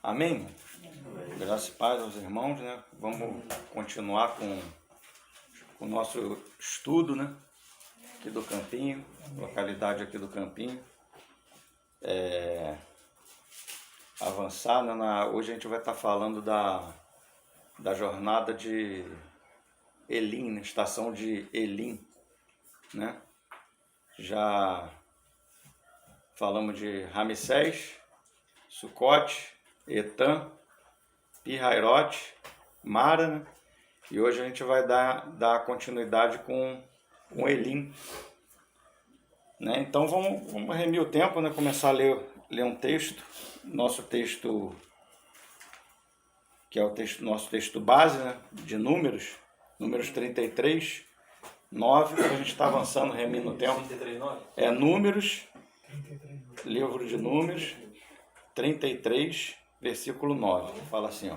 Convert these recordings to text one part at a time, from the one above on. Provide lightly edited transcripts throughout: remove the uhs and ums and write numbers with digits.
Amém? Graças e paz aos irmãos, né? Vamos continuar com o nosso estudo, né? Aqui do Campinho, localidade aqui do Campinho. Avançar, né? Hoje a gente vai estar falando da jornada de Elim, né? Estação de Elim, né? Já falamos de Ramsés, Sucote, Etam, Pi-Hairote, Mara, né? E hoje a gente vai dar continuidade com Elim, né? Então vamos remir o tempo, né? Começar a ler um texto, nosso texto, que é o texto, nosso texto base, né? De Números 33, 9, que a gente está avançando, remindo o tempo. É Números, livro de Números, 33, versículo 9, fala assim, ó: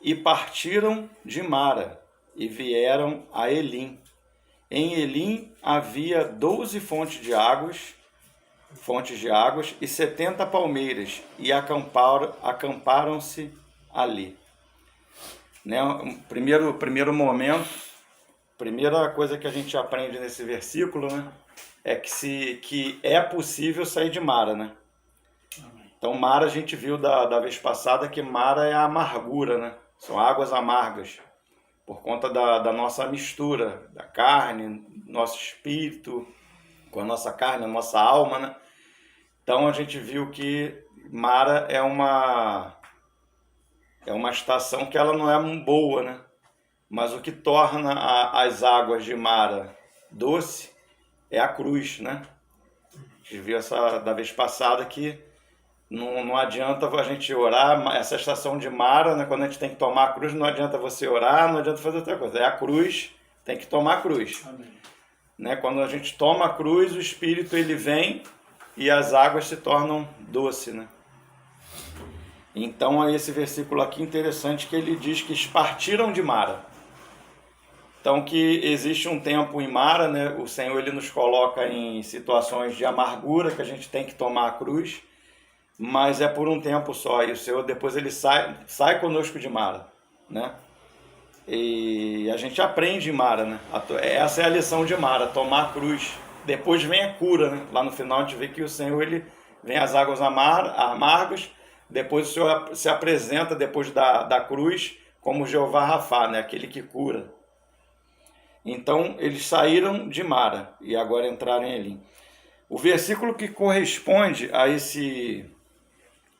E partiram de Mara, e vieram a Elim. Em Elim havia 12 fontes de águas e 70 palmeiras, e acamparam-se ali. Né? Primeiro momento, primeira coisa que a gente aprende nesse versículo, né, é que é possível sair de Mara, né? Então, Mara, a gente viu da vez passada que Mara é a amargura, né? São águas amargas, por conta da nossa mistura, da carne, nosso espírito, com a nossa carne, a nossa alma, né? Então, a gente viu que Mara é uma estação que ela não é boa, né? Mas o que torna as águas de Mara doce é a cruz, né? A gente viu da vez passada que não adianta a gente orar, essa estação de Mara, né, quando a gente tem que tomar a cruz, não adianta você orar, não adianta fazer outra coisa. É a cruz, tem que tomar a cruz. Né? Quando a gente toma a cruz, o Espírito ele vem e as águas se tornam doces. Né? Então, esse versículo aqui interessante que ele diz que eles partiram de Mara. Então, que existe um tempo em Mara, né? O Senhor ele nos coloca em situações de amargura, que a gente tem que tomar a cruz, mas é por um tempo só, e o Senhor depois ele sai conosco de Mara, né? E a gente aprende em Mara, né? Essa é a lição de Mara, tomar a cruz. Depois vem a cura, né? Lá no final a gente vê que o Senhor ele vem as águas amargas, depois o Senhor se apresenta depois da cruz como Jeová Rafá, né? Aquele que cura. Então eles saíram de Mara e agora entraram em Elim. O versículo que corresponde a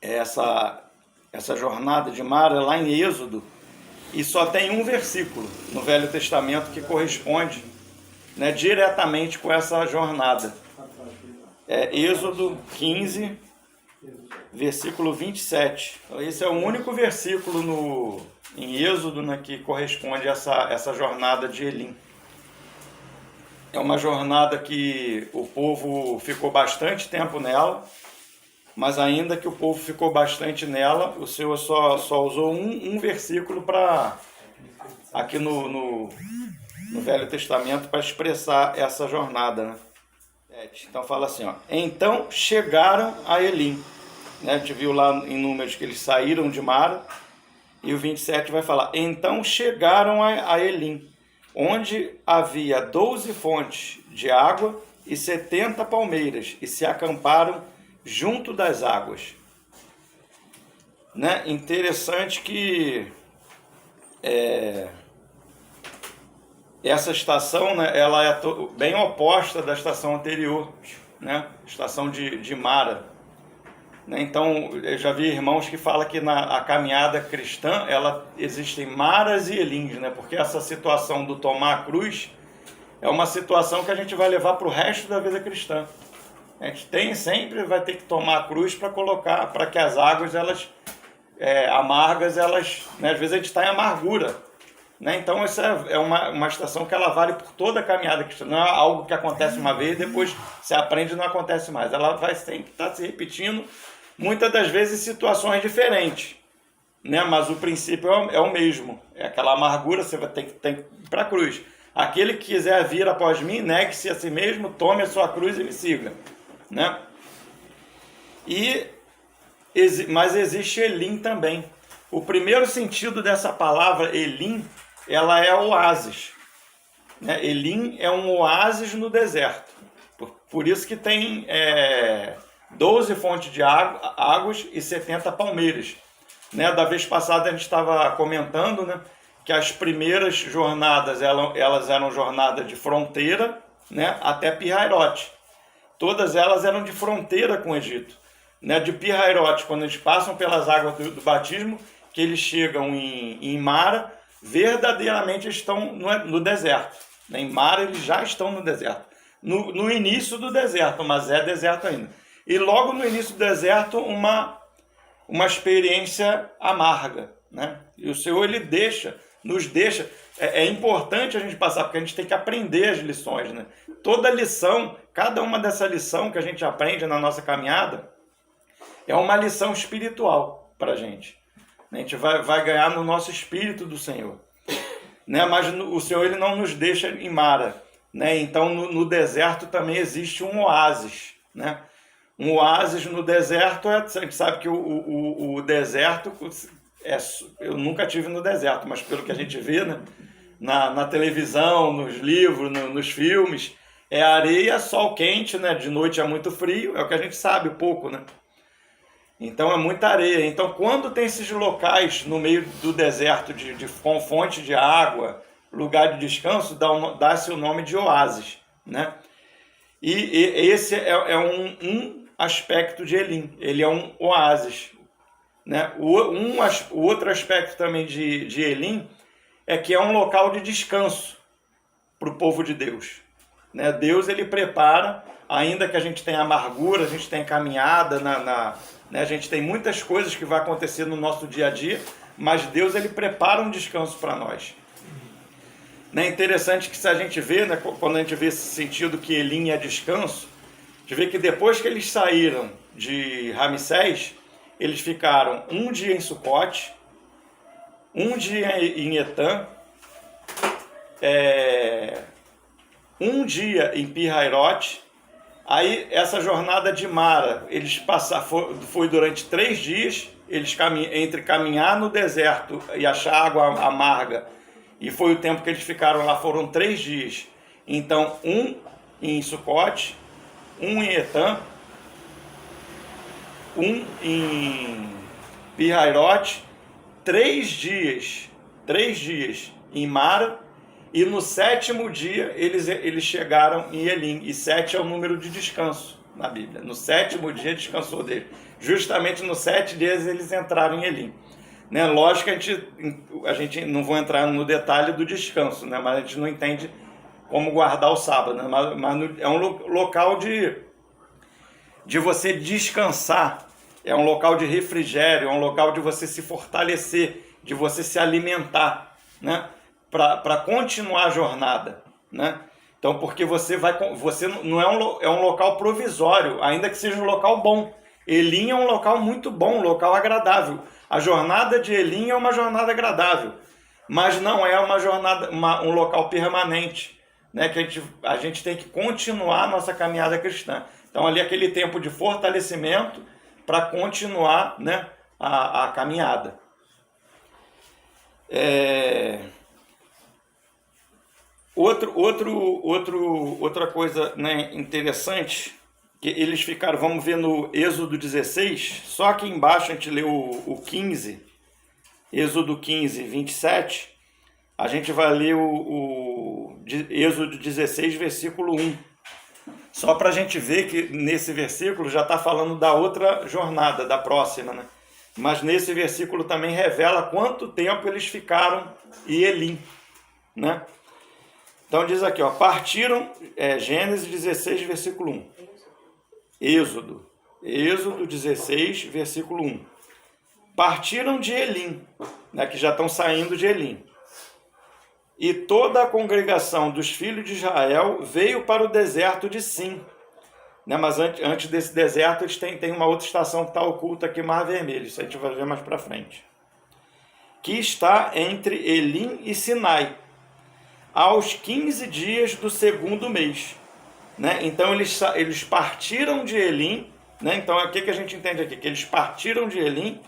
essa jornada de Mara lá em Êxodo, e só tem um versículo no Velho Testamento que corresponde, né, diretamente com essa jornada. É Êxodo 15, versículo 27. Então, esse é o único versículo em Êxodo, né, que corresponde a essa jornada de Elim. É uma jornada que o povo ficou bastante tempo nela, mas ainda que o povo ficou bastante nela, o Senhor só usou um versículo aqui no Velho Testamento para expressar essa jornada. Né? Então fala assim, ó: Então chegaram a Elim. Né? A gente viu lá em Números que eles saíram de Mara, e o 27 vai falar: Então chegaram a Elim, onde havia 12 fontes de água e 70 palmeiras, e se acamparam junto das águas. Né? Interessante que essa estação, né, ela é bem oposta da estação anterior, né? Estação de Mara. Né? Então, eu já vi irmãos que falam que a caminhada cristã, existem Maras e Elims, né? Porque essa situação do tomar a cruz é uma situação que a gente vai levar para o resto da vida cristã. A gente sempre vai ter que tomar a cruz para que as águas, amargas, né? Às vezes a gente está em amargura. Né? Então, essa é uma estação que ela vale por toda a caminhada cristã. Não é algo que acontece uma vez, depois você aprende e não acontece mais. Ela vai sempre estar se repetindo, muitas das vezes em situações diferentes. Né? Mas o princípio é o mesmo. É aquela amargura, você vai ter que ir para a cruz. aquele que quiser vir após mim, negue-se a si mesmo, tome a sua cruz e me siga, né? Mas existe Elim também. O primeiro sentido dessa palavra Elim, ela é oásis, né? Elim é um oásis no deserto. Por isso que tem 12 fontes de águas e 70 palmeiras. Né? Da vez passada a gente estava comentando, né, que as primeiras jornadas elas eram jornadas de fronteira, né, até Pi-Hairote. Todas elas eram de fronteira com o Egito. Né? De Pi-Hairote, quando eles passam pelas águas do batismo, que eles chegam em Mara, verdadeiramente estão no deserto. Né? Em Mara eles já estão no deserto. No início do deserto, mas é deserto ainda. E logo no início do deserto, uma experiência amarga. Né? E o Senhor, Ele nos deixa. É importante a gente passar, porque a gente tem que aprender as lições. Né? Toda lição, cada uma dessa lição que a gente aprende na nossa caminhada, é uma lição espiritual para a gente. A gente vai ganhar no nosso espírito do Senhor. Né? Mas o Senhor, Ele não nos deixa em Mara. Né? Então, no deserto também existe um oásis. Né? Um oásis no deserto, a gente sabe que o deserto, eu nunca tive no deserto, mas pelo que a gente vê, né? na televisão, nos livros, nos filmes, é areia, sol quente, né? De noite é muito frio, é o que a gente sabe pouco, né? Então é muita areia. Então quando tem esses locais no meio do deserto com fonte de água, lugar de descanso, dá-se o nome de oásis, né? E esse é um aspecto de Elim, ele é um oásis. Né? O outro aspecto também de Elim é que é um local de descanso para o povo de Deus. Né? Deus, Ele prepara, ainda que a gente tenha amargura, a gente tenha caminhada, né? A gente tem muitas coisas que vai acontecer no nosso dia a dia, mas Deus, Ele prepara um descanso para nós. É interessante que se a gente vê, né, quando a gente vê esse sentido que Elim é descanso, a gente vê que depois que eles saíram de Ramsés, eles ficaram um dia em Sucote, um dia em Etã, um dia em Pi-Hairote. Aí essa jornada de Mara, foi durante 3 dias, eles entre caminhar no deserto e achar água amarga, e foi o tempo que eles ficaram lá, foram 3 dias. Então, um em Sucote, um em Etã, um em Pi-Hairote, 3 dias em Mara, e no 7º dia eles chegaram em Elim, e 7 é o número de descanso na Bíblia. No 7º dia descansou dele. Justamente nos 7 dias eles entraram em Elim. Né? Lógico que a gente não vou entrar no detalhe do descanso, né? Mas a gente não entende como guardar o sábado. Né? Mas é um local de você descansar, é um local de refrigério, é um local de você se fortalecer, de você se alimentar, né? Para continuar a jornada, né? Então, porque você não é um local provisório, ainda que seja um local bom. Elim é um local muito bom, um local agradável. A jornada de Elim é uma jornada agradável, mas não é uma jornada, um local permanente, né? Que a gente tem que continuar a nossa caminhada cristã. Então, ali é aquele tempo de fortalecimento para continuar, né, a caminhada. Outra coisa, né, interessante, que eles ficaram, vamos ver no Êxodo 16, só aqui embaixo a gente lê o 15, Êxodo 15, 27, a gente vai ler o Êxodo 16, versículo 1. Só para a gente ver que nesse versículo já está falando da outra jornada, da próxima, né? Mas nesse versículo também revela quanto tempo eles ficaram em Elim, né? Então diz aqui, ó, partiram, Gênesis 16, versículo 1. Êxodo 16, versículo 1. Partiram de Elim, né, que já estão saindo de Elim. E toda a congregação dos filhos de Israel veio para o deserto de Sim. Né, mas antes desse deserto, eles têm uma outra estação que está oculta aqui, Mar Vermelho. Isso a gente vai ver mais para frente. Que está entre Elim e Sinai, aos 15 dias do segundo mês. Né? Então eles partiram de Elim, né? Então o que a gente entende aqui? Que eles partiram de Elim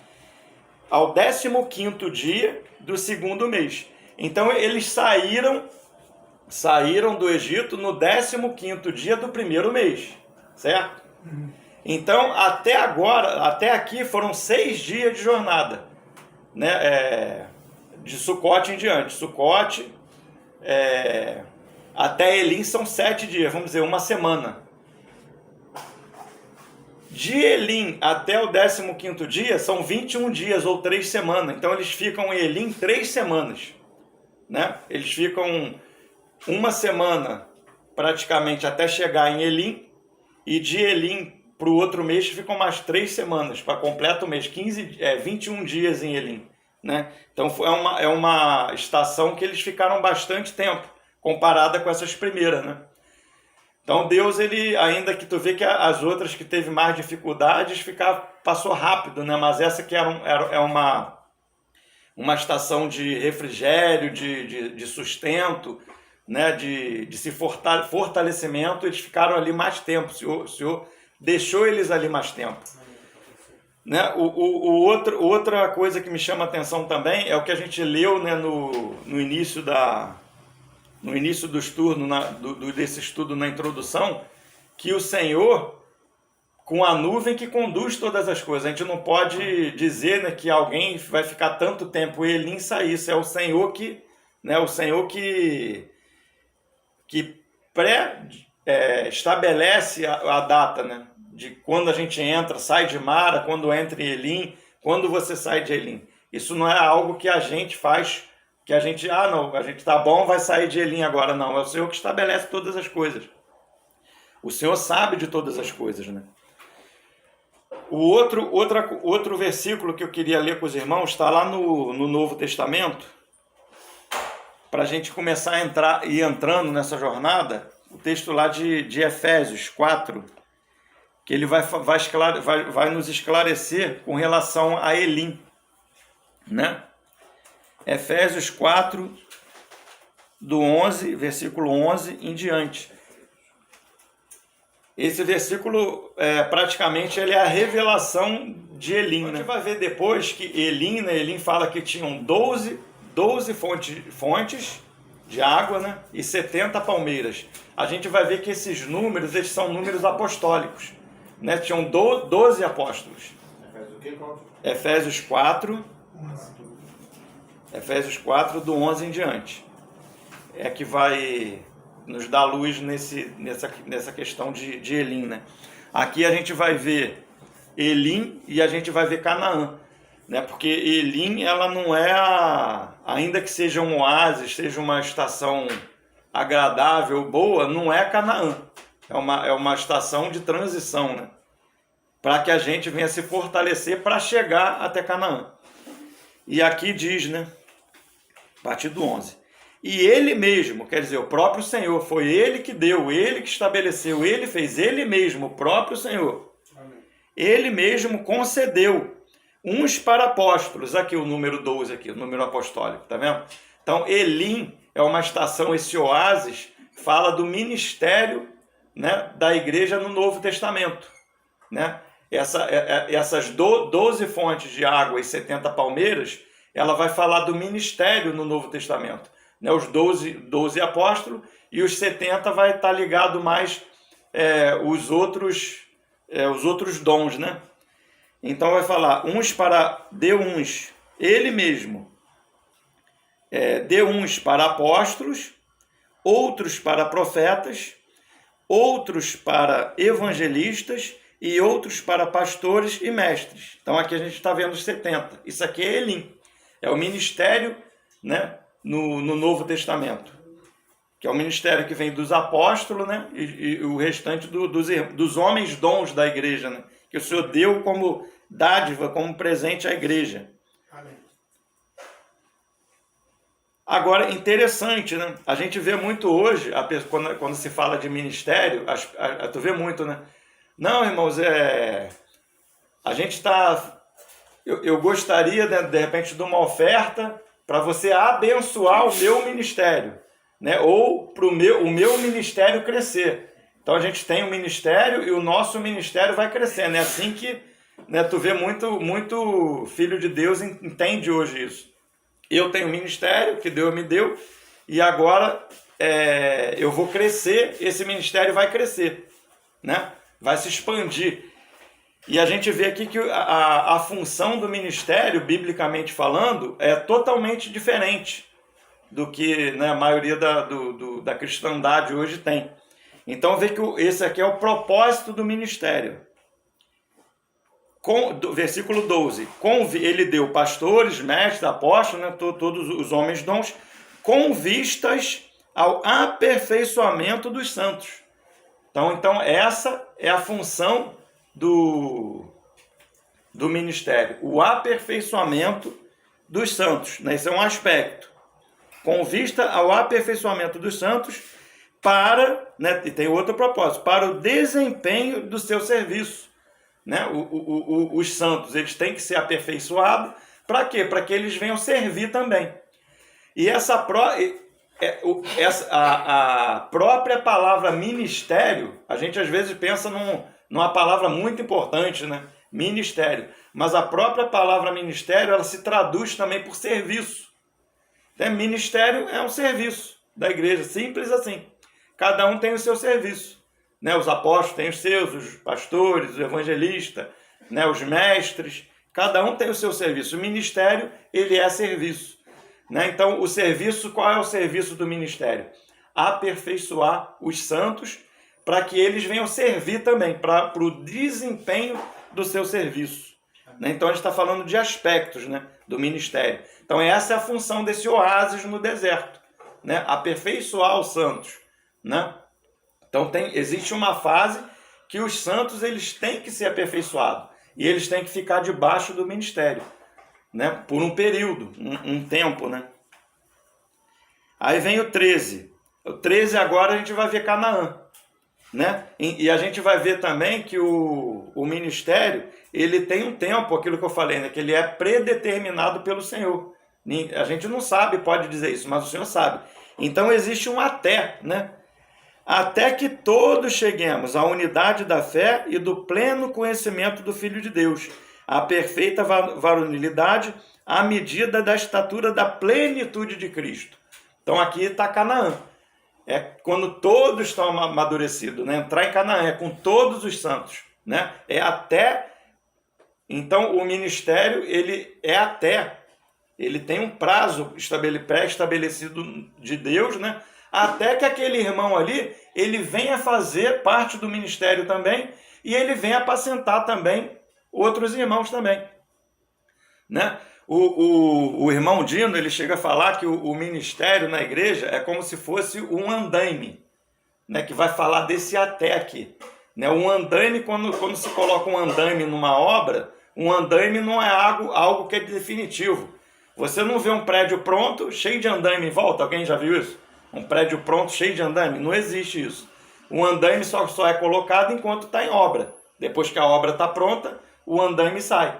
ao 15º dia do segundo mês. Então eles saíram do Egito no 15º dia do primeiro mês, certo? Então até agora, até aqui foram 6 dias de jornada, né? De Sucote em diante. Sucote até Elim são 7 dias, vamos dizer, uma semana. De Elim até o 15º dia são 21 dias ou 3 semanas. Então eles ficam em Elim 3 semanas. Né? Eles ficam uma semana praticamente até chegar em Elim. E de Elim para o outro mês ficam mais 3 semanas. Para completar o mês, 21 dias em Elim. Né? Então é uma estação que eles ficaram bastante tempo, comparada com essas primeiras. Né? Então Deus, ele, ainda que tu vê que as outras que teve mais dificuldades, passou rápido, né? Mas essa que é uma estação de refrigério, de sustento, né? de fortalecimento, eles ficaram ali mais tempo, o Senhor deixou eles ali mais tempo. Né? Outra coisa que me chama a atenção também é o que a gente leu, né, no início do estudo, desse estudo na introdução, que o Senhor, com a nuvem que conduz todas as coisas. A gente não pode dizer, né, que alguém vai ficar tanto tempo ele em sair. Isso é o Senhor que, né, estabelece a data, né, de quando a gente entra, sai de Mara, quando entra em Elim, quando você sai de Elim. Isso não é algo que a gente faz, que a gente, não, a gente tá bom, vai sair de Elim agora. Não, é o Senhor que estabelece todas as coisas. O Senhor sabe de todas as coisas, né? O outro versículo que eu queria ler com os irmãos está lá no Novo Testamento, para a gente começar a entrando nessa jornada, o texto lá de Efésios 4, que ele vai nos esclarecer com relação a Elim, né? Efésios 4, do 11, versículo 11 em diante. Esse versículo, praticamente, ele é a revelação de Elim. Né? A gente vai ver depois que Elim, né, Elim fala que tinham 12 fontes de água, né, e 70 palmeiras. A gente vai ver que esses números, eles são números apostólicos. Né? Tinham 12 apóstolos. Efésios 4... Efésios 4, do 11 em diante. É que vai nos dar luz nessa questão de Elim. Né? Aqui a gente vai ver Elim e a gente vai ver Canaã. Né? Porque Elim, ela não é, ainda que seja um oásis, seja uma estação agradável, boa, não é Canaã. É uma estação de transição, né? Para que a gente venha se fortalecer para chegar até Canaã. E aqui diz, né? A partir do 11. E ele mesmo, quer dizer, o próprio Senhor, foi ele que deu, ele que estabeleceu, ele fez, ele mesmo, o próprio Senhor. Amém. Ele mesmo concedeu uns para apóstolos, aqui o número 12, aqui, o número apostólico, tá vendo? Então, Elim é uma estação, esse oásis, fala do ministério, né, da igreja no Novo Testamento. Né? Essas 12 fontes de água e 70 palmeiras, ela vai falar do ministério no Novo Testamento. Né? Os 12 apóstolos e os 70 vai estar ligado mais os outros dons. Né? Então vai falar, deu uns, ele mesmo, deu uns para apóstolos, outros para profetas, outros para evangelistas e outros para pastores e mestres. Então aqui a gente está vendo os 70. Isso aqui é Elim. É o ministério, né, no Novo Testamento. Que é o ministério que vem dos apóstolos, né, e o restante dos homens dons da igreja. Né, que o Senhor deu como dádiva, como presente à igreja. Amém. Agora, interessante, né? A gente vê muito hoje, quando se fala de ministério, tu vê muito, né? Não, irmãos, a gente está... Eu gostaria, né, de repente, de uma oferta para você abençoar o meu ministério. né? Ou para o meu ministério crescer. Então a gente tem um ministério e o nosso ministério vai crescendo. É assim que, né, tu vê muito filho de Deus entende hoje isso. Eu tenho um ministério que Deus me deu e agora eu vou crescer, esse ministério vai crescer, né? Vai se expandir. E a gente vê aqui que a função do ministério, biblicamente falando, é totalmente diferente do que, né, a maioria da cristandade hoje tem. Então vê que esse aqui é o propósito do ministério. Versículo 12. Ele deu pastores, mestres, apóstolos, né, todos os homens dons, com vistas ao aperfeiçoamento dos santos. Então essa é a função do ministério, o aperfeiçoamento dos santos, né? Esse é um aspecto. Com vista ao aperfeiçoamento dos santos para, né, e tem outro propósito, para o desempenho do seu serviço, né? Os santos, eles têm que ser aperfeiçoados, para quê? Para que eles venham servir também. E a própria palavra ministério, a gente às vezes pensa numa palavra muito importante, né? Ministério. Mas a própria palavra ministério, ela se traduz também por serviço. Ministério é um serviço da igreja, simples assim. Cada um tem o seu serviço, né? Os apóstolos têm os seus, os pastores, os evangelistas, né? Os mestres, cada um tem o seu serviço. O ministério, ele é serviço, né? Então, o serviço, qual é o serviço do ministério? Aperfeiçoar os santos para que eles venham servir também, para o desempenho do seu serviço. Né? Então, a gente está falando de aspectos, né, do ministério. Então, essa é a função desse oásis no deserto, né? Aperfeiçoar os santos, né? Então, existe uma fase que os santos eles têm que ser aperfeiçoados e eles têm que ficar debaixo do ministério, né? Por um período, um tempo, né? Aí vem o 13. O 13 agora a gente vai ver Canaã, né? E a gente vai ver também que o ministério ele tem um tempo, aquilo que eu falei, né? Que ele é predeterminado pelo Senhor. A gente não sabe, pode dizer isso, mas o Senhor sabe. Então existe um até, né? Até que todos cheguemos à unidade da fé e do pleno conhecimento do Filho de Deus, à perfeita varonilidade, à medida da estatura da plenitude de Cristo. Então aqui está Canaã. É quando todos estão amadurecidos, né? Entrar em Canaã é com todos os santos, né? É até. Então o ministério ele é até. Ele tem um prazo pré-estabelecido de Deus, né? Até que aquele irmão ali, ele venha fazer parte do ministério também e ele venha apacentar também outros irmãos também, né? O irmão Dino, ele chega a falar que o ministério na igreja é como se fosse um andaime, né? Que vai falar desse até aqui, né? Um andaime, quando se coloca um andaime numa obra, um andaime não é algo que é definitivo. Você não vê um prédio pronto, cheio de andaime em volta. Alguém já viu isso? Um prédio pronto, cheio de andaime? Não existe isso. Um andaime só é colocado enquanto está em obra. Depois que a obra está pronta, o andaime sai.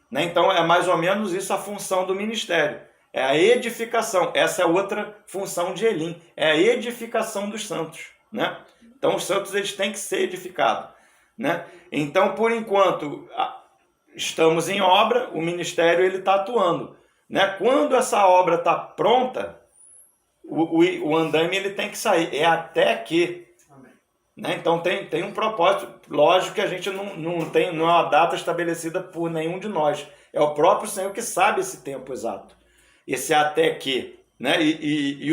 Né? Então, é mais ou menos isso a função do ministério. É a edificação. Essa é outra função de Elim. É a edificação dos santos. Né? Então, os santos eles têm que ser edificados. Né? Então, por enquanto, estamos em obra, o ministério está atuando. Né? Quando essa obra está pronta, o andaime ele tem que sair. É até que. Né? Então tem um propósito. Lógico que a gente não é uma data estabelecida por nenhum de nós. É o próprio Senhor que sabe esse tempo exato. Esse até que. Né? E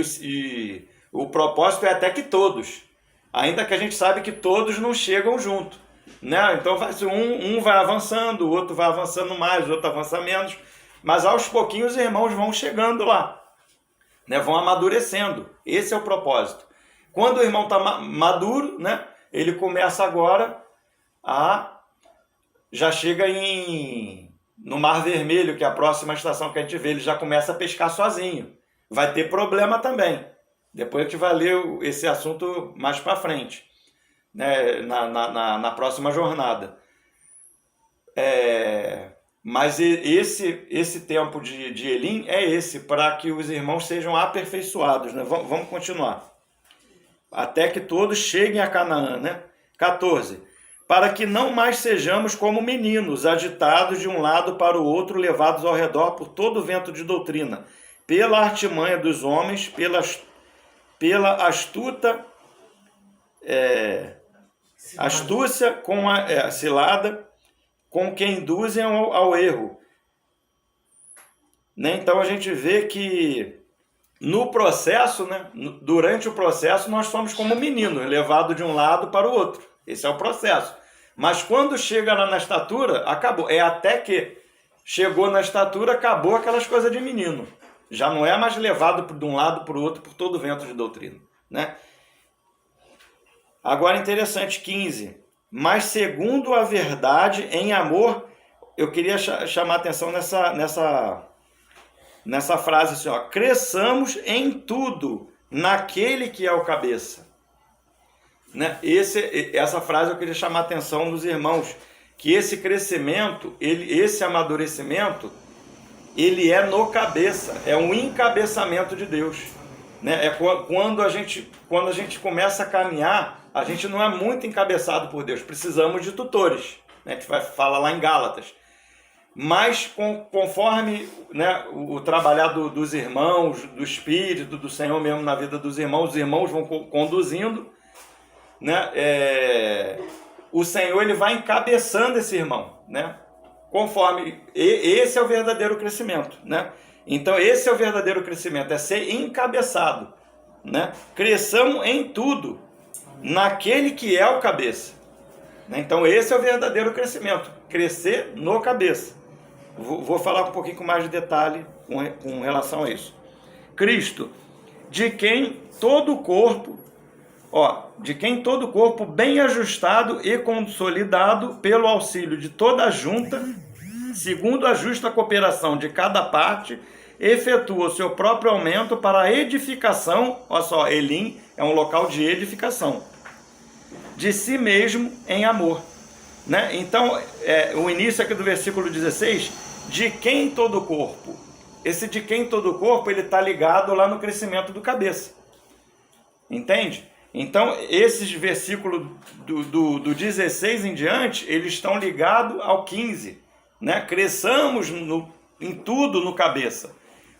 o propósito é até que todos. Ainda que a gente sabe que todos não chegam junto. Né? Então um vai avançando, o outro vai avançando mais, o outro avança menos. Mas aos pouquinhos os irmãos vão chegando lá, né? Vão amadurecendo. Esse é o propósito. Quando o irmão está maduro, né? Ele começa agora já chega no Mar Vermelho, que é a próxima estação que a gente vê, ele já começa a pescar sozinho. Vai ter problema também. Depois a gente vai ler esse assunto mais para frente, né? Na próxima jornada. Mas esse tempo de Elim é esse, para que os irmãos sejam aperfeiçoados, né? Vamos continuar. Até que todos cheguem a Canaã, né? 14. Para que não mais sejamos como meninos, agitados de um lado para o outro, levados ao redor por todo vento de doutrina, pela artimanha dos homens, pela astúcia com a cilada, com que induzem ao erro. Né? Então a gente vê que no processo, né, durante o processo, nós somos como meninos, levados de um lado para o outro. Esse é o processo. Mas quando chega lá na estatura, acabou. É até que chegou na estatura, acabou aquelas coisas de menino. Já não é mais levado de um lado para o outro por todo o vento de doutrina. Né? Agora, interessante, 15. Mas segundo a verdade, em amor, eu queria chamar a atenção nessa frase assim, ó, cresçamos em tudo naquele que é o cabeça. Né? Essa frase eu queria chamar a atenção dos irmãos, que esse crescimento, esse amadurecimento, ele é no cabeça, é um encabeçamento de Deus. Né? É quando a gente começa a caminhar, a gente não é muito encabeçado por Deus, precisamos de tutores. Né? A gente vai falar lá em Gálatas. Mas conforme, né, o trabalhar dos irmãos, do Espírito, do Senhor mesmo na vida dos irmãos, os irmãos vão conduzindo, né, o Senhor ele vai encabeçando esse irmão, né, conforme, esse é o verdadeiro crescimento, né? Então esse é o verdadeiro crescimento, é ser encabeçado, né? Cresçamos em tudo naquele que é o cabeça, né? Então esse é o verdadeiro crescimento, crescer no cabeça. Vou falar um pouquinho com mais de detalhe com relação a isso. Cristo, de quem todo o corpo bem ajustado e consolidado pelo auxílio de toda a junta, segundo a justa cooperação de cada parte, efetua o seu próprio aumento para a edificação, olha só, Elim é um local de edificação, de si mesmo em amor. Né? Então, o início aqui do versículo 16, de quem todo o corpo. Esse de quem todo o corpo, ele está ligado lá no crescimento do cabeça. Entende? Então, esses versículos do 16 em diante, eles estão ligados ao 15. Né? Cresçamos em tudo no cabeça.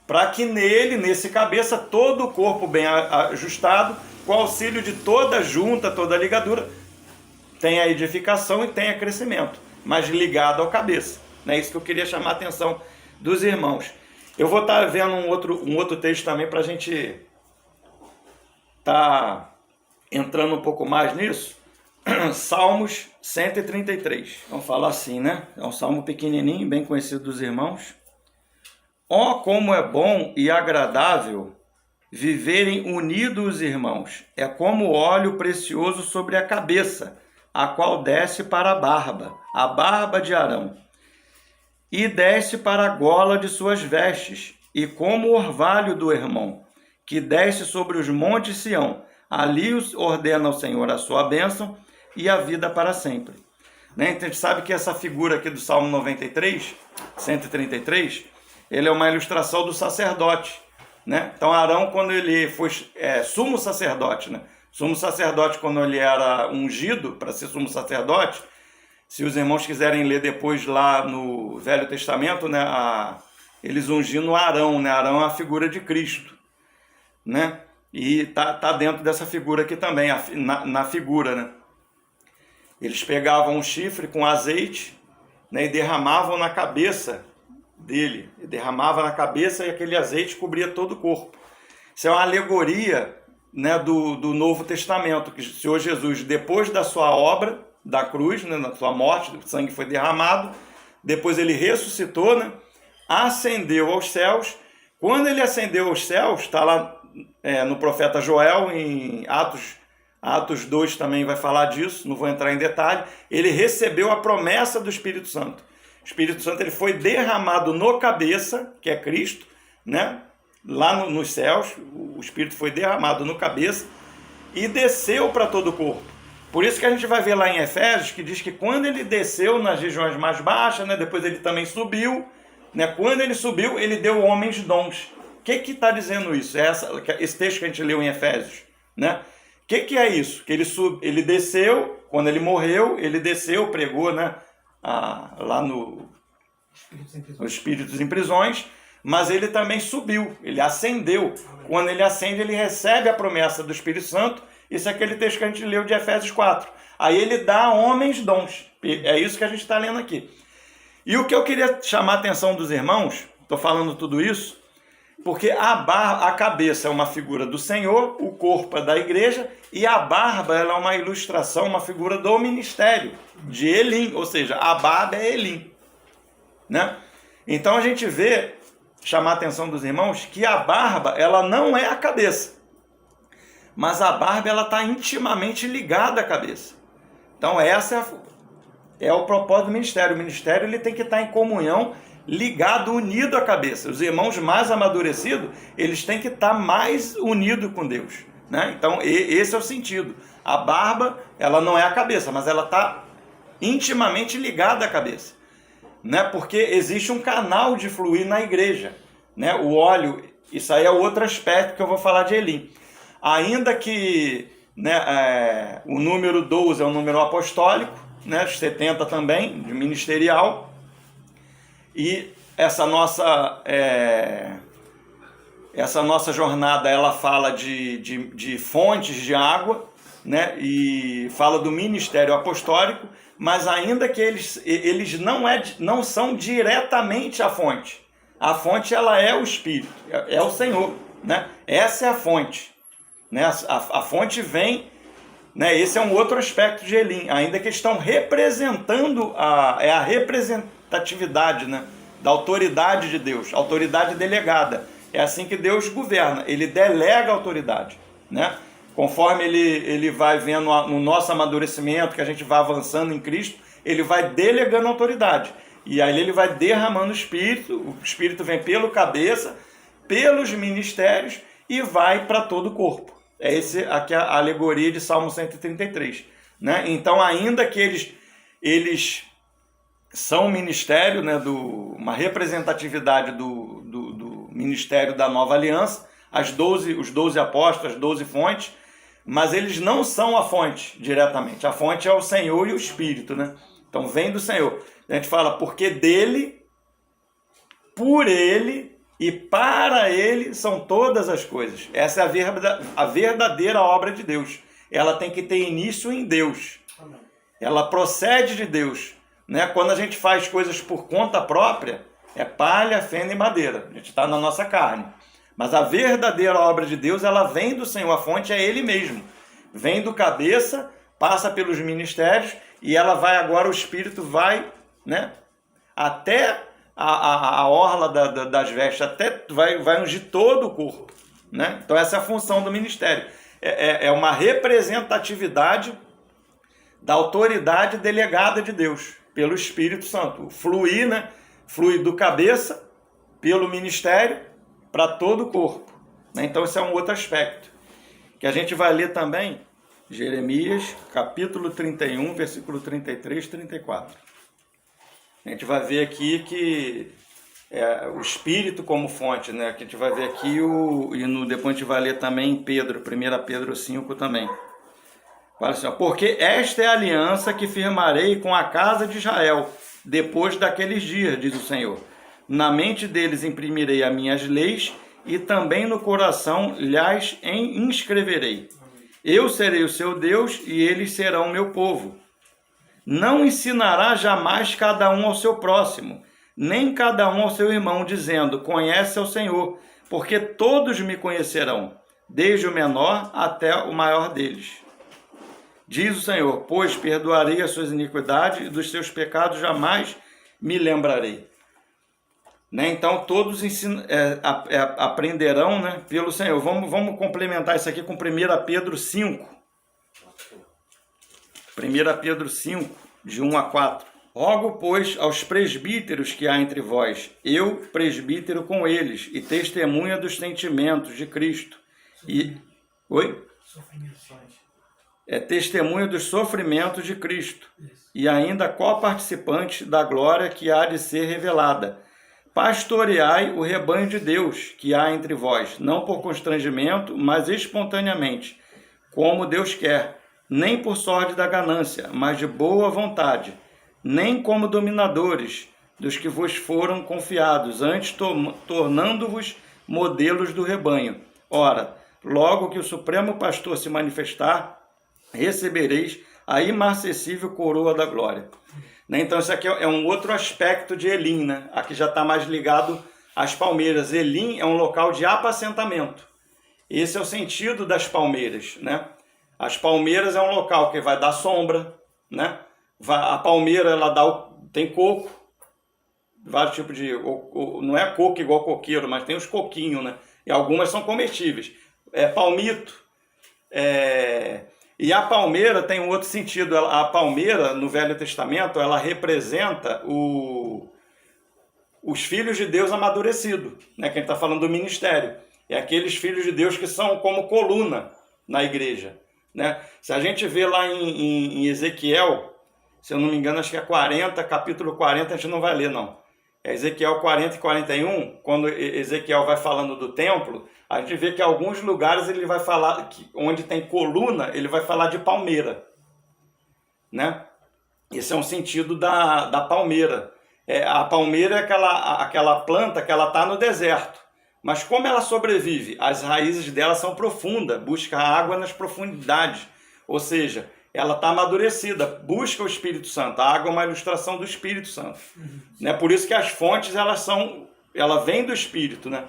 Para que nesse cabeça, todo o corpo bem ajustado, com o auxílio de toda junta, toda ligadura, tem a edificação e tem a crescimento, mas ligado ao cabeça. É isso que eu queria chamar a atenção dos irmãos. Eu vou estar vendo um outro texto também para a gente estar entrando um pouco mais nisso. Salmos 133. Vamos falar assim, né? É um salmo pequenininho, bem conhecido dos irmãos. Ó, como é bom e agradável viverem unidos os irmãos. É como óleo precioso sobre a cabeça, a qual desce para a barba de Arão, e desce para a gola de suas vestes, e como o orvalho do Hermon, que desce sobre os montes Sião, ali ordena o Senhor a sua bênção e a vida para sempre. Né? Então a gente sabe que essa figura aqui do Salmo 93, 133, ele é uma ilustração do sacerdote. Né? Então Arão, quando ele foi sumo sacerdote, né? Sumo sacerdote, quando ele era ungido para ser sumo sacerdote, se os irmãos quiserem ler depois lá no Velho Testamento, né, eles ungindo Arão, né? Arão é a figura de Cristo, né? E tá dentro dessa figura aqui também, na figura, né? Eles pegavam um chifre com azeite, né, e derramavam na cabeça dele, derramava na cabeça e aquele azeite cobria todo o corpo. Isso é uma alegoria, né, do Novo Testamento, que o Senhor Jesus, depois da sua obra da cruz, né, na sua morte, o sangue foi derramado, depois ele ressuscitou, né, ascendeu aos céus. Quando ele ascendeu aos céus, está lá no profeta Joel, em Atos 2 também vai falar disso, não vou entrar em detalhe, ele recebeu a promessa do Espírito Santo. O Espírito Santo ele foi derramado no cabeça, que é Cristo, né, lá nos céus, o Espírito foi derramado no cabeça e desceu para todo o corpo. Por isso que a gente vai ver lá em Efésios, que diz que quando ele desceu nas regiões mais baixas, né, depois ele também subiu, né, quando ele subiu, ele deu homens dons. O que está dizendo isso? Esse texto que a gente leu em Efésios. Né? O que é isso? Que ele desceu, quando ele morreu, ele desceu, pregou, né, lá no Espíritos em Prisões, mas ele também subiu, ele ascendeu. Quando ele ascende, ele recebe a promessa do Espírito Santo. Isso é aquele texto que a gente leu de Efésios 4. Aí ele dá a homens dons. É isso que a gente está lendo aqui. E o que eu queria chamar a atenção dos irmãos, estou falando tudo isso, porque a cabeça é uma figura do Senhor, o corpo é da igreja, e a barba ela é uma ilustração, uma figura do ministério, de Elim, ou seja, a barba é Elim. Né? Então a gente vê, chamar a atenção dos irmãos, que a barba ela não é a cabeça, mas a barba ela está intimamente ligada à cabeça. Então essa é o propósito do ministério. O ministério ele tem que estar em comunhão, ligado, unido à cabeça. Os irmãos mais amadurecidos, eles têm que estar mais unidos com Deus. Né? Então esse é o sentido. A barba ela não é a cabeça, mas ela está intimamente ligada à cabeça. Né? Porque existe um canal de fluir na igreja. Né? O óleo, isso aí é outro aspecto que eu vou falar de Elim. Ainda que, né, o número 12 é um número apostólico, né, 70 também, de ministerial, e essa nossa jornada ela fala de fontes de água, né, e fala do ministério apostólico, mas ainda que eles não são diretamente a fonte. A fonte ela é o Espírito, é o Senhor. Né? Essa é a fonte. Né? A fonte vem, né? Esse é um outro aspecto de Elim, ainda que estão representando a representatividade, né, da autoridade de Deus, autoridade delegada. É assim que Deus governa, ele delega a autoridade. Né? Conforme ele vai vendo no nosso amadurecimento, que a gente vai avançando em Cristo, ele vai delegando autoridade. E aí ele vai derramando o Espírito vem pelo cabeça, pelos ministérios e vai para todo o corpo. É aqui a alegoria de Salmo 133. Né? Então, ainda que eles são um ministério, né, uma representatividade do ministério da nova aliança, os 12 apóstolos, as 12 fontes, mas eles não são a fonte diretamente. A fonte é o Senhor e o Espírito. Né? Então, vem do Senhor. A gente fala, porque dele, por ele e para ele são todas as coisas. Essa é a verdadeira obra de Deus. Ela tem que ter início em Deus. Ela procede de Deus. Né? Quando a gente faz coisas por conta própria, é palha, feno e madeira. A gente está na nossa carne. Mas a verdadeira obra de Deus, ela vem do Senhor. A fonte é Ele mesmo. Vem do cabeça, passa pelos ministérios e ela vai agora, o Espírito vai, né, até a orla das vestes, até vai ungir todo o corpo. Né? Então essa é a função do ministério. É uma representatividade da autoridade delegada de Deus, pelo Espírito Santo. Fluir, né? Flui do cabeça, pelo ministério, para todo o corpo. Né? Então esse é um outro aspecto. Que a gente vai ler também, Jeremias, capítulo 31, versículo 33 e 34. A gente vai ver aqui que o Espírito como fonte, né? Que a gente vai ver aqui, depois a gente vai ler também em Pedro, 1 Pedro 5 também. Fala assim, ó, porque esta é a aliança que firmarei com a casa de Israel, depois daqueles dias, diz o Senhor. Na mente deles imprimirei as minhas leis e também no coração lhes inscreverei. Eu serei o seu Deus e eles serão o meu povo. Não ensinará jamais cada um ao seu próximo, nem cada um ao seu irmão, dizendo, conhece ao Senhor, porque todos me conhecerão, desde o menor até o maior deles. Diz o Senhor, pois perdoarei as suas iniquidades e dos seus pecados jamais me lembrarei. Né? Então todos aprenderão, né, pelo Senhor. Vamos complementar isso aqui com 1 Pedro 5. 1 Pedro 5, de 1 a 4. Rogo, pois, aos presbíteros que há entre vós, eu, presbítero com eles, e testemunha dos sentimentos de Cristo. Oi? é testemunha dos sofrimentos de Cristo e ainda coparticipante da glória que há de ser revelada. Pastoreai o rebanho de Deus que há entre vós, não por constrangimento, mas espontaneamente, como Deus quer, nem por sorte da ganância, mas de boa vontade, nem como dominadores dos que vos foram confiados, antes tornando-vos modelos do rebanho. Ora, logo que o Supremo Pastor se manifestar, recebereis a imarcessível coroa da glória. Então, isso aqui é um outro aspecto de Elim, né? Aqui já está mais ligado às palmeiras. Elim é um local de apacentamento. Esse é o sentido das palmeiras, né? As palmeiras é um local que vai dar sombra, né? A palmeira, ela tem coco, vários tipos de... Não é coco igual coqueiro, mas tem os coquinhos, né? E algumas são comestíveis. Palmito. E a palmeira tem um outro sentido. A palmeira, no Velho Testamento, ela representa os filhos de Deus amadurecidos, né? Que a gente está falando do ministério. É aqueles filhos de Deus que são como coluna na igreja, né? Se a gente vê lá em Ezequiel, se eu não me engano, acho que é 40, capítulo 40, a gente não vai ler, não. É Ezequiel 40 e 41, quando Ezequiel vai falando do templo, a gente vê que em alguns lugares ele vai falar, onde tem coluna, ele vai falar de palmeira, né? Esse é um sentido da palmeira. A palmeira é aquela planta que ela está no deserto. Mas como ela sobrevive? As raízes dela são profundas, busca água nas profundidades. Ou seja, ela está amadurecida, busca o Espírito Santo. A água é uma ilustração do Espírito Santo. Né? Por isso que as fontes, ela vem do Espírito, né?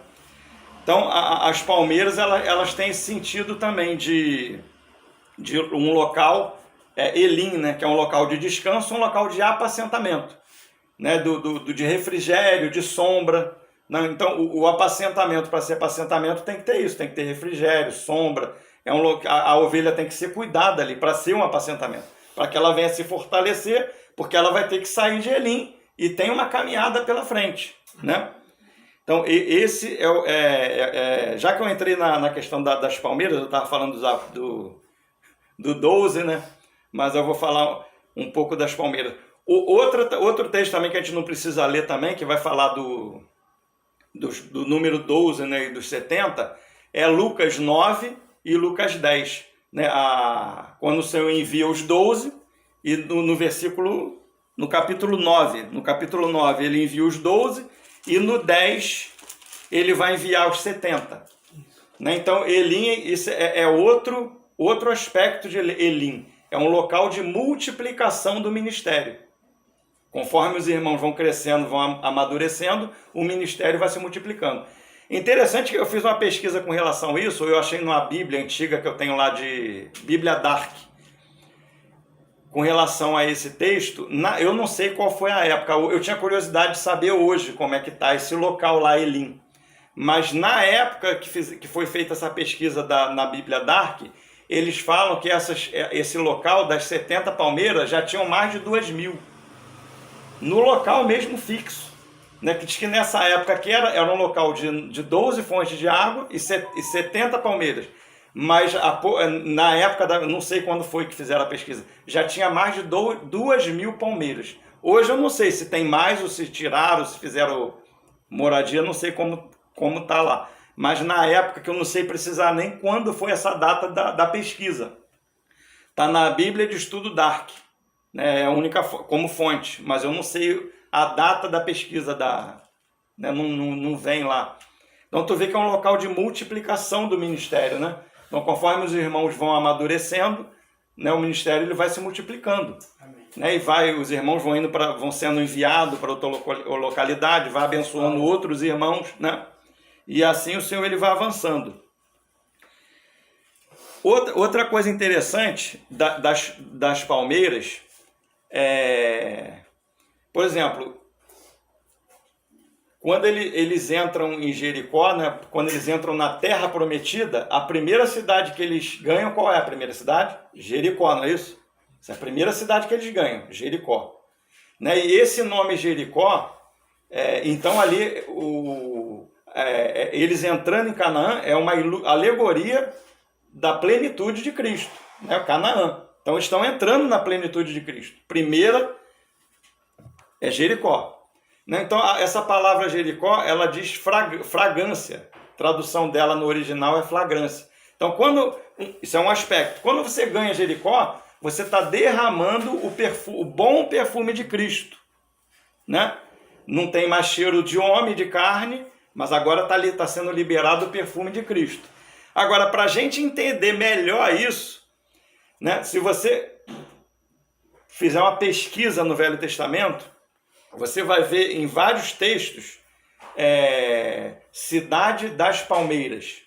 Então, as palmeiras, elas têm esse sentido também de um local, Elim, né? Que é um local de descanso, um local de apacentamento, né? De refrigério, de sombra. Não, então, o apacentamento, para ser apacentamento, tem que ter isso, tem que ter refrigério, sombra. A ovelha tem que ser cuidada ali para ser um apacentamento, para que ela venha se fortalecer, porque ela vai ter que sair de Elim e tem uma caminhada pela frente, né? Então, esse já que eu entrei na questão das palmeiras, eu estava falando do 12, né? Mas eu vou falar um pouco das palmeiras. Outro texto também que a gente não precisa ler também, que vai falar do número 12, né, e dos 70, é Lucas 9 e Lucas 10. Né? Quando o Senhor envia os 12, e no capítulo 9 ele envia os 12, e no 10 ele vai enviar os 70. Né? Então, Elim, isso é outro aspecto de Elim. É um local de multiplicação do ministério. Conforme os irmãos vão crescendo, vão amadurecendo, o ministério vai se multiplicando. Interessante que eu fiz uma pesquisa com relação a isso, eu achei numa Bíblia antiga que eu tenho lá de Bíblia Dark, com relação a esse texto. Eu não sei qual foi a época, eu tinha curiosidade de saber hoje como é que está esse local lá, Elim. Mas na época que foi feita essa pesquisa na Bíblia Dark, eles falam que esse local das 70 palmeiras já tinham mais de 2.000. No local mesmo fixo, né? Que diz que nessa época aqui era um local de 12 fontes de água e 70 palmeiras. Mas na época, não sei quando foi que fizeram a pesquisa, já tinha mais de 2.000 palmeiras. Hoje eu não sei se tem mais ou se tiraram, se fizeram moradia, não sei como está lá. Mas na época, que eu não sei precisar nem quando foi essa data da pesquisa. Está na Bíblia de Estudo Dark. É a única como fonte, mas eu não sei a data da pesquisa, né? Não vem lá. Então tu vê que é um local de multiplicação do ministério, né? Então conforme os irmãos vão amadurecendo, né, o ministério ele vai se multiplicando. Né? E os irmãos vão sendo enviados para outra localidade, vai abençoando outros irmãos, né? E assim o Senhor ele vai avançando. Outra coisa interessante das palmeiras, por exemplo, quando eles entram em Jericó, né, quando eles entram na Terra Prometida, a primeira cidade que eles ganham, qual é a primeira cidade? Jericó, não é isso? Essa é a primeira cidade que eles ganham, Jericó. Né, e esse nome Jericó, então ali, eles entrando em Canaã, é uma alegoria da plenitude de Cristo. né? Canaã. Então estão entrando na plenitude de Cristo. Primeira é Jericó. Né? Então essa palavra Jericó, ela diz fragrância. A tradução dela no original é flagrância. Então isso é um aspecto. Quando você ganha Jericó, você está derramando o bom perfume de Cristo. Né? Não tem mais cheiro de homem, de carne, mas agora está sendo liberado o perfume de Cristo. Agora, para a gente entender melhor isso, né, se você fizer uma pesquisa no Velho Testamento, você vai ver em vários textos cidade das palmeiras.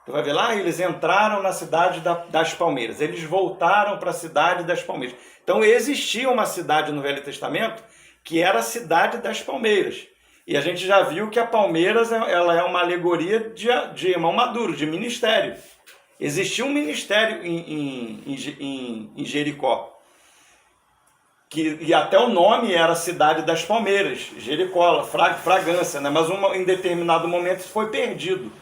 Você vai ver lá, eles entraram na cidade das palmeiras, eles voltaram para a cidade das palmeiras. Então existia uma cidade no Velho Testamento que era a cidade das palmeiras. E a gente já viu que a palmeiras ela é uma alegoria de irmão maduro, de ministério. Existia um ministério em Jericó. E até o nome era Cidade das Palmeiras, Jericó, fragrância, né? Mas em determinado momento isso foi perdido.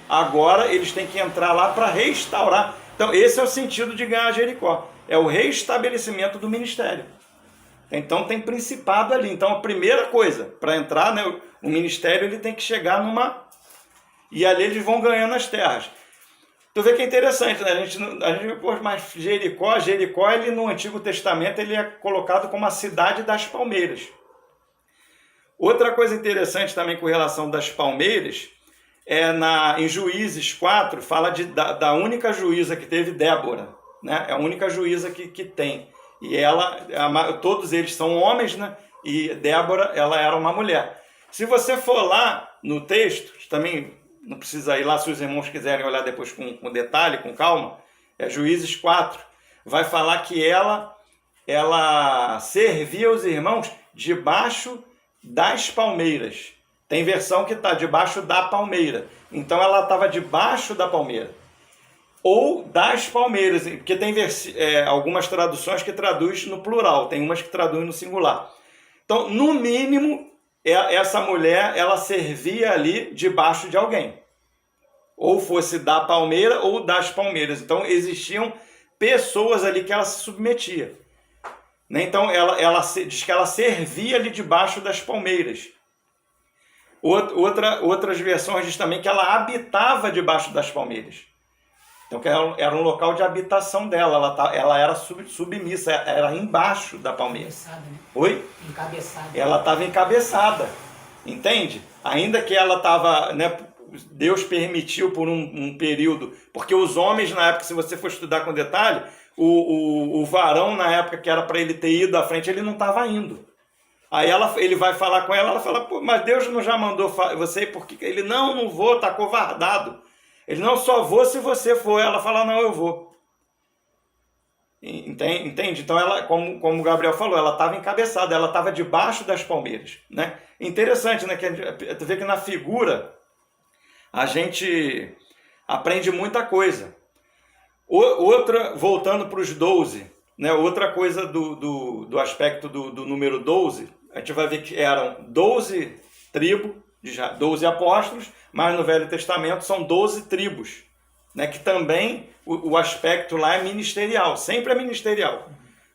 Agora eles têm que entrar lá para restaurar. Então esse é o sentido de ganhar Jericó. É o restabelecimento do ministério. Então tem principado ali. Então a primeira coisa, para entrar, né, o ministério ele tem que chegar numa... E ali eles vão ganhando as terras. Tu vê que é interessante, né? A gente pô, mas Jericó, ele no Antigo Testamento ele é colocado como a cidade das palmeiras. Outra coisa interessante também com relação das palmeiras, em Juízes 4, fala da única juíza que teve, Débora. Né? É a única juíza que tem. E todos eles são homens, né? E Débora, ela era uma mulher. Se você for lá no texto, também não precisa ir lá se os irmãos quiserem olhar depois com detalhe, com calma, Juízes 4, vai falar que ela servia os irmãos debaixo das palmeiras. Tem versão que está debaixo da palmeira. Então ela estava debaixo da palmeira. Ou das palmeiras, porque tem algumas traduções que traduzem no plural, tem umas que traduzem no singular. Então, no mínimo, essa mulher, ela servia ali debaixo de alguém. Ou fosse da palmeira ou das palmeiras. Então, existiam pessoas ali que ela se submetia. Então, ela diz que ela servia ali debaixo das palmeiras. Outras versões diz também que ela habitava debaixo das palmeiras. Então, era um local de habitação dela. Ela era submissa, era embaixo da palmeira. Encabeçada, né? Oi? Encabeçada. Ela estava encabeçada, entende? Ainda que ela estava, né, Deus permitiu por um período, porque os homens na época, se você for estudar com detalhe, o varão na época que era para ele ter ido à frente, ele não estava indo. Aí ele vai falar com ela fala, pô, mas Deus não já mandou você, porque ele, não vou, está covardado. Ele, não, só vou se você for. Ela fala, não, eu vou. Entende? Então, ela, como o Gabriel falou, ela estava encabeçada, ela estava debaixo das palmeiras. Né? Interessante, né? Tu vê que na figura a gente aprende muita coisa. Voltando para os 12, né? Outra coisa do aspecto do número 12, a gente vai ver que eram 12 tribos, 12 apóstolos, mas no Velho Testamento são 12 tribos, né? Que também o aspecto lá é ministerial, sempre é ministerial.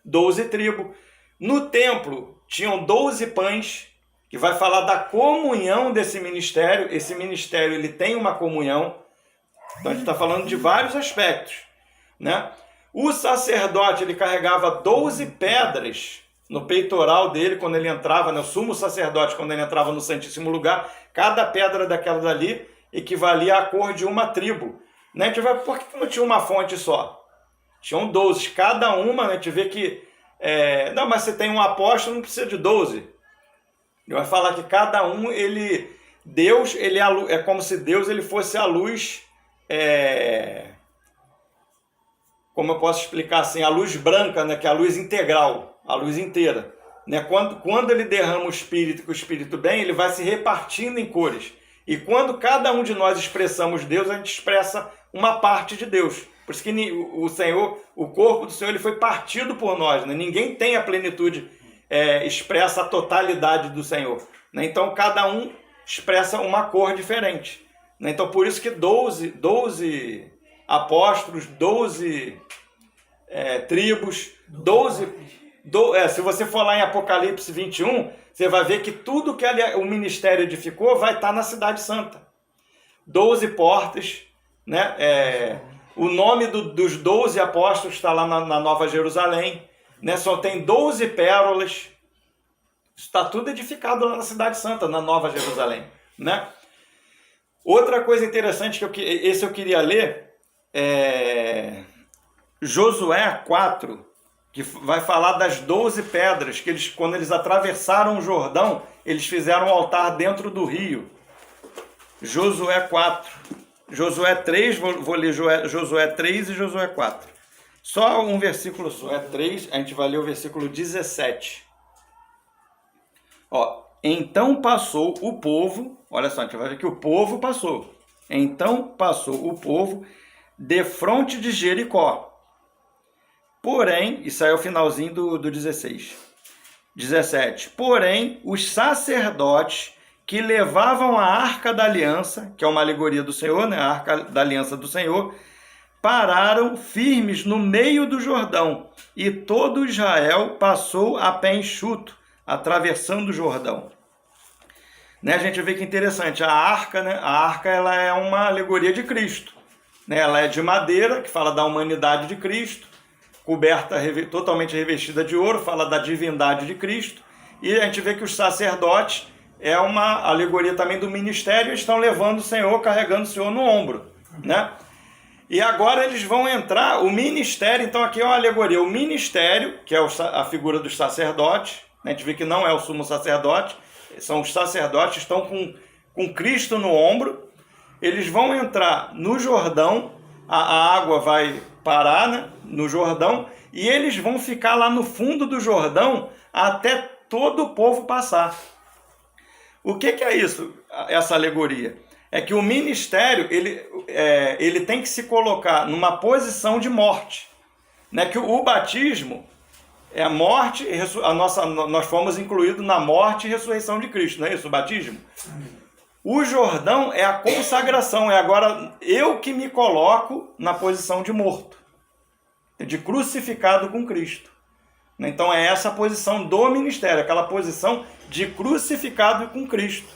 12 tribos. No templo tinham 12 pães, que vai falar da comunhão desse ministério. Esse ministério ele tem uma comunhão, então a gente está falando de vários aspectos. Né? O sacerdote ele carregava 12 pedras no peitoral dele, quando ele entrava, né? O sumo sacerdote, quando ele entrava no Santíssimo Lugar, cada pedra daquela dali equivalia à cor de uma tribo. Né? A gente vai, por que não tinha uma fonte só? Tinham 12, cada uma, né? A gente vê que... não, mas você tem um apóstolo, não precisa de 12. Ele vai falar que cada um, Deus, é como se Deus ele fosse a luz... como eu posso explicar assim, a luz branca, né, que é a luz integral, a luz inteira. Né? Quando ele derrama o Espírito, que o Espírito vem, ele vai se repartindo em cores. E quando cada um de nós expressamos Deus, a gente expressa uma parte de Deus. Por isso que o Senhor, o corpo do Senhor, ele foi partido por nós. Né? Ninguém tem a plenitude, expressa a totalidade do Senhor. Né? Então cada um expressa uma cor diferente. Né? Então por isso que 12 apóstolos, 12 tribos, 12... se você for lá em Apocalipse 21, você vai ver que tudo que o ministério edificou vai estar na cidade santa. 12 portas, né? O nome dos 12 apóstolos está lá na Nova Jerusalém, né? Só tem 12 pérolas. Está tudo edificado lá na cidade santa, na Nova Jerusalém, né? Outra coisa interessante esse eu queria ler Josué 4, que vai falar das 12 pedras, que quando eles atravessaram o Jordão, eles fizeram um altar dentro do rio. Josué 4. Josué 3, vou ler Josué 3 e Josué 4. Só um versículo, Josué 3, a gente vai ler o versículo 17. Então passou o povo, olha só, a gente vai ver que o povo passou. Então passou o povo defronte de Jericó. Porém, isso aí é o finalzinho do 16. 17. Porém, os sacerdotes que levavam a Arca da Aliança, que é uma alegoria do Senhor, né? A Arca da Aliança do Senhor, pararam firmes no meio do Jordão, e todo Israel passou a pé enxuto, atravessando o Jordão. Né? A gente vê que interessante, a arca, né? A arca ela é uma alegoria de Cristo. Né? Ela é de madeira, que fala da humanidade de Cristo, coberta, totalmente revestida de ouro, fala da divindade de Cristo, e a gente vê que os sacerdotes é uma alegoria também do ministério, estão levando o Senhor, carregando o Senhor no ombro, né? E agora eles vão entrar, o ministério, então aqui é uma alegoria, o ministério, que é a figura dos sacerdotes, né? A gente vê que não é o sumo sacerdote, são os sacerdotes, estão com Cristo no ombro, eles vão entrar no Jordão, a água vai parar, né, no Jordão, e eles vão ficar lá no fundo do Jordão até todo o povo passar. O que é isso, essa alegoria? É que o ministério ele tem que se colocar numa posição de morte, né? Que o batismo é a morte, nós fomos incluídos na morte e ressurreição de Cristo, não é isso, o batismo? O Jordão é a consagração, é agora eu que me coloco na posição de morto, de crucificado com Cristo. Então é essa a posição do ministério, aquela posição de crucificado com Cristo.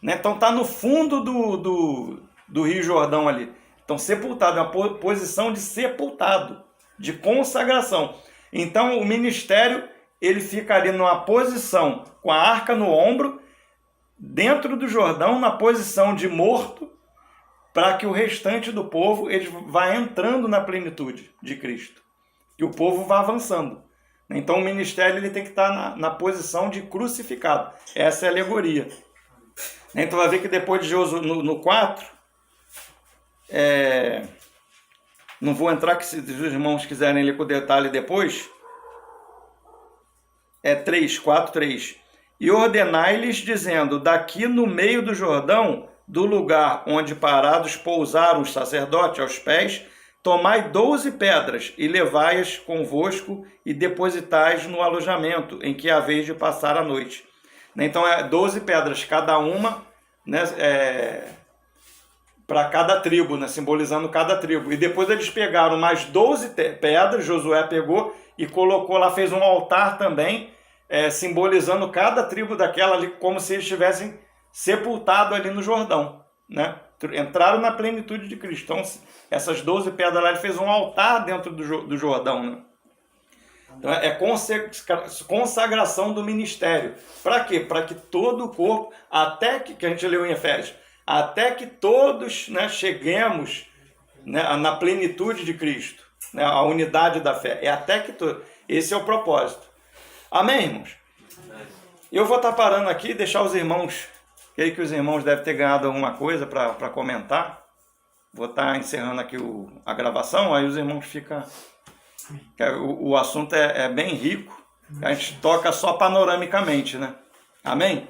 Então está no fundo do Rio Jordão ali. Então sepultado, é uma posição de sepultado, de consagração. Então o ministério ele fica ali numa posição com a arca no ombro, dentro do Jordão, na posição de morto, para que o restante do povo ele vá entrando na plenitude de Cristo. Que o povo vá avançando. Então o ministério ele tem que estar na posição de crucificado. Essa é a alegoria. Então vai ver que depois de Josué, no 4, não vou entrar, que se os irmãos quiserem ler com detalhe depois, 3. E ordenai-lhes, dizendo, daqui no meio do Jordão, do lugar onde parados pousaram os sacerdotes aos pés, tomai 12 pedras e levai-as convosco e depositais no alojamento em que haveis de passar a noite. Então, 12 pedras, cada uma, né, para cada tribo, né, simbolizando cada tribo. E depois eles pegaram mais 12 pedras, Josué pegou e colocou lá, fez um altar também, simbolizando cada tribo daquela ali, como se eles estivessem sepultados ali no Jordão, né? Entraram na plenitude de Cristo. Então, essas 12 pedras lá, ele fez um altar dentro do Jordão, né? Então, é consagração do ministério. Para quê? Para que todo o corpo, até que a gente leu em Efésios, até que todos, né, cheguemos, né, na plenitude de Cristo, né, a unidade da fé. Esse é o propósito. Amém, irmãos? Eu vou estar parando aqui e deixar os irmãos, creio que os irmãos devem ter ganhado alguma coisa para comentar. Vou estar encerrando aqui a gravação, aí os irmãos ficam... O assunto é bem rico, a gente toca só panoramicamente, né? Amém?